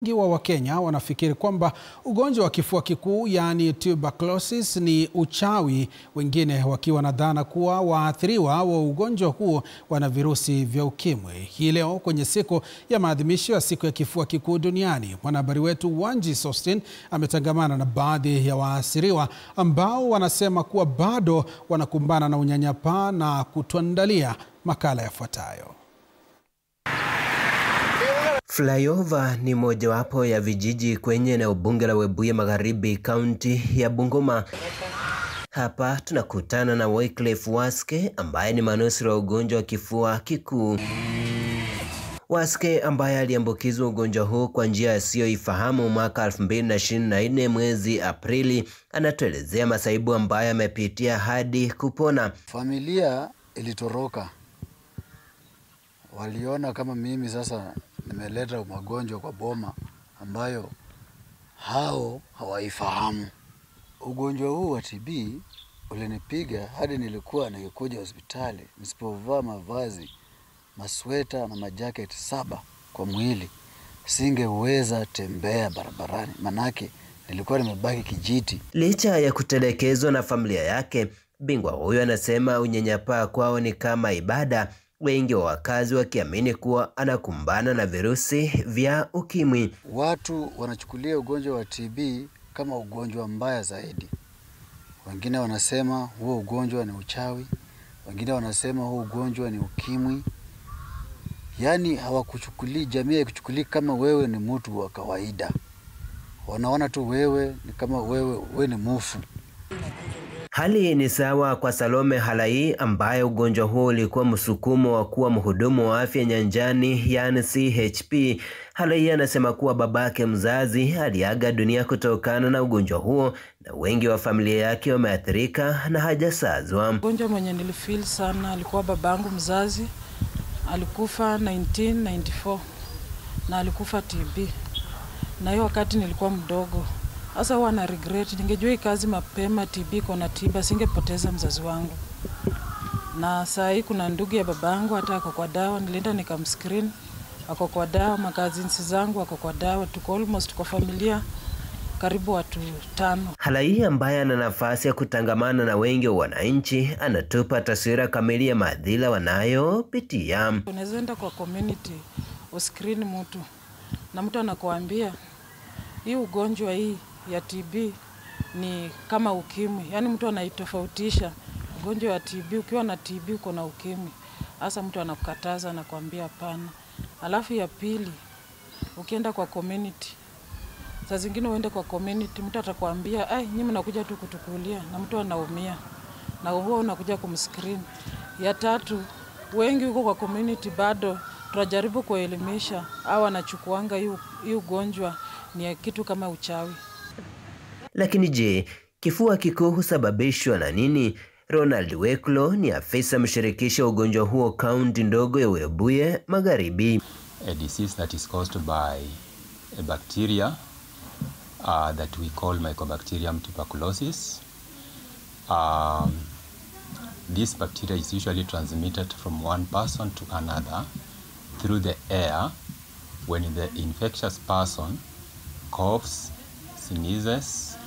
Wengi wa Wakenya wanafikiri kwamba ugonjwa wa kifua kikuu yaani tuberculosis ni uchawi, wengine wakiwa na dhana kuwa waathiriwa wa ugonjwa huo wana virusi vya ukimwi. Hii leo kwenye siku ya maadhimisho ya siku ya kifua kikuu duniani, mwanahabari wetu Wanji Sostin ametangamana na baadhi ya waathiriwa ambao wanasema kuwa bado wanakumbana na unyanyapaa na kutuandalia makala yafuatayo. Flyover ni mojawapo ya vijiji kwenye eneo bunge la Webuye Magharibi, kaunti ya Bungoma. Hapa tunakutana na Wycliffe Waske ambaye ni manusura ugonjwa wa kifua kikuu. Waske ambaye aliambukizwa ugonjwa huu kwa njia asiyoifahamu mwaka 2024 mwezi Aprili, anatuelezea masaibu ambayo amepitia hadi kupona. Familia ilitoroka. Waliona kama mimi sasa nimeleta magonjwa kwa boma ambayo hao hawaifahamu. Ugonjwa huu wa TB ulinipiga hadi nilikuwa nikikuja hospitali nisipovaa mavazi, masweta na majaketi 7 kwa mwili, singeweza tembea barabarani, manake nilikuwa nimebaki kijiti. Licha ya kutelekezwa na familia yake, bingwa huyo anasema unyanyapaa kwao ni kama ibada, wengi wa wakazi wakiamini kuwa anakumbana na virusi vya ukimwi. Watu wanachukulia ugonjwa wa TB kama ugonjwa mbaya zaidi. Wengine wanasema huo ugonjwa ni uchawi, wengine wanasema huo ugonjwa ni ukimwi. Yaani hawakuchukulii, jamii haikuchukulii kama wewe ni mtu wa kawaida. Wanaona tu wewe ni kama wewe ni mufu. Hali ni sawa kwa Salome Halai ambaye ugonjwa huo ulikuwa msukumo wa kuwa mhudumu wa afya nyanjani yaani CHP. Halai anasema kuwa babake mzazi aliaga dunia kutokana na ugonjwa huo na wengi wa familia yake wameathirika na hajasazwa. Ugonjwa mwenye nilifeel sana alikuwa babangu mzazi, alikufa 1994 na alikufa TB. Na hiyo wakati nilikuwa mdogo. Sasa huwa na regret, ningejua hii kazi mapema, TB kuna tiba, singepoteza mzazi wangu. Na saa hii kuna ndugu ya babangu hata ako kwa dawa, nilienda nikamscreen, ako kwa dawa, makazinsi zangu ako kwa dawa, tuko almost kwa familia karibu watu 5. Halai ambaye ana nafasi ya kutangamana na wengi wa wananchi anatupa taswira kamili ya madhila wanayopitia. Unaweza enda kwa community uscreen mtu na mtu anakuambia hii ugonjwa hii ya TB ni kama ukimwi. Yaani mtu anaitofautisha ugonjwa wa TB, ukiwa na TB uko na ukimwi. Hasa mtu anakukataza na kuambia hapana. Alafu ya pili, ukienda kwa community, saa zingine uende kwa community, mtu atakwambia nyinyi mnakuja tu kutukulia, na mtu anaumia na huo unakuja kumscreen. Ya tatu, wengi huko kwa community bado tunajaribu kuelimisha au anachukuanga hii ugonjwa ni kitu kama uchawi. Lakini je, kifua kikuu husababishwa na nini? Ronald Weklo ni afisa mshirikisho wa ugonjwa huo kaunti ndogo ya Webuye Magharibi. A disease that is caused by a bacteria that we call Mycobacterium tuberculosis. This bacteria is usually transmitted from one person to another through the air when the infectious person coughs, sneezes,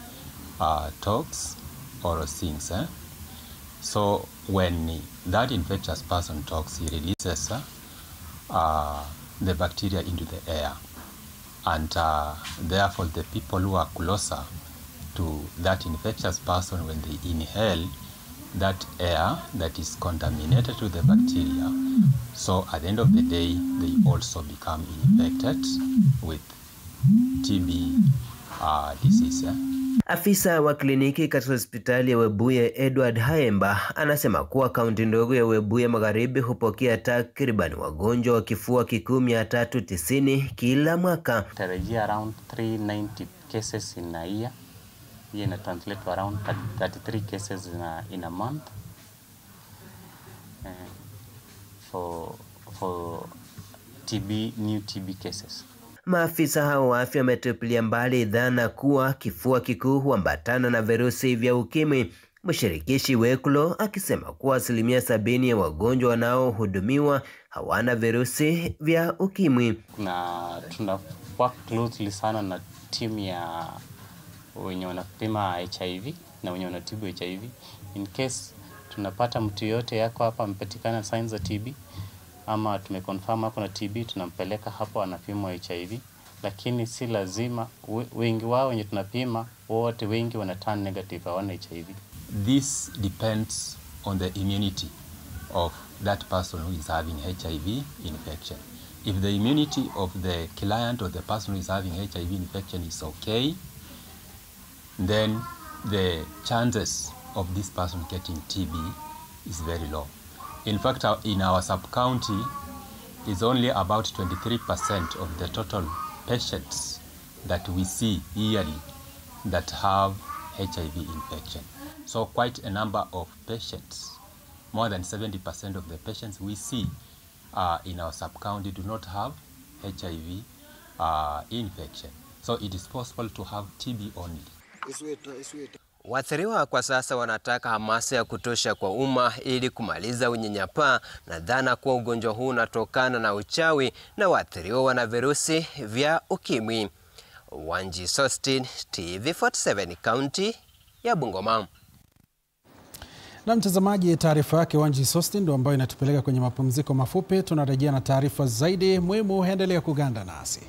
talks, or sings. So when that infectious person talks, he releases the bacteria into the air. And therefore the people who are closer to that infectious person, when they inhale that air that is contaminated to the bacteria, so at the end of the day, they also become infected with TB disease. Afisa wa kliniki katika hospitali ya Webuye Edward Haemba anasema kuwa kaunti ndogo ya Webuye Magharibi hupokea takriban wagonjwa wa kifua kikuu 390 kila mwaka. Tarajia around 390 cases in a year. Hii ina translate to around 33 cases in a month for TB, new TB cases. Maafisa hao wa afya wametupilia mbali dhana kuwa kifua kikuu huambatana na virusi vya ukimwi. Mshirikishi Wekulo akisema kuwa 70% ya wagonjwa wanaohudumiwa hawana virusi vya ukimwi. Tuna work closely sana na timu ya wenye wanapima HIV na wenye wanatibu HIV. In case tunapata mtu yote yako hapa amepatikana signs za TB ama tumeconfirm ako na TB, tunampeleka hapo anapimwa HIV. Lakini si lazima, wengi wao wenye tunapima wote wengi wana turn negative, hawana HIV. This depends on the immunity of that person who is having HIV infection. If the immunity of the client or the person who is having HIV infection is okay, then the chances of this person getting TB is very low. In fact, in our sub-county, it's only about 23% of the total patients that we see yearly that have HIV infection. So quite a number of patients, more than 70% of the patients we see in our sub-county do not have HIV infection. So it is possible to have TB only. Waathiriwa kwa sasa wanataka hamasa ya kutosha kwa umma ili kumaliza unyanyapaa na dhana kuwa ugonjwa huu unatokana na uchawi na waathiriwa wana virusi vya ukimwi. Wanji Sostin, TV47, kaunti ya Bungoma. Na mtazamaji, taarifa yake Wanji Sostin ndio ambayo inatupeleka kwenye mapumziko mafupi. Tunarejea na taarifa zaidi muhimu, endelea kuganda nasi.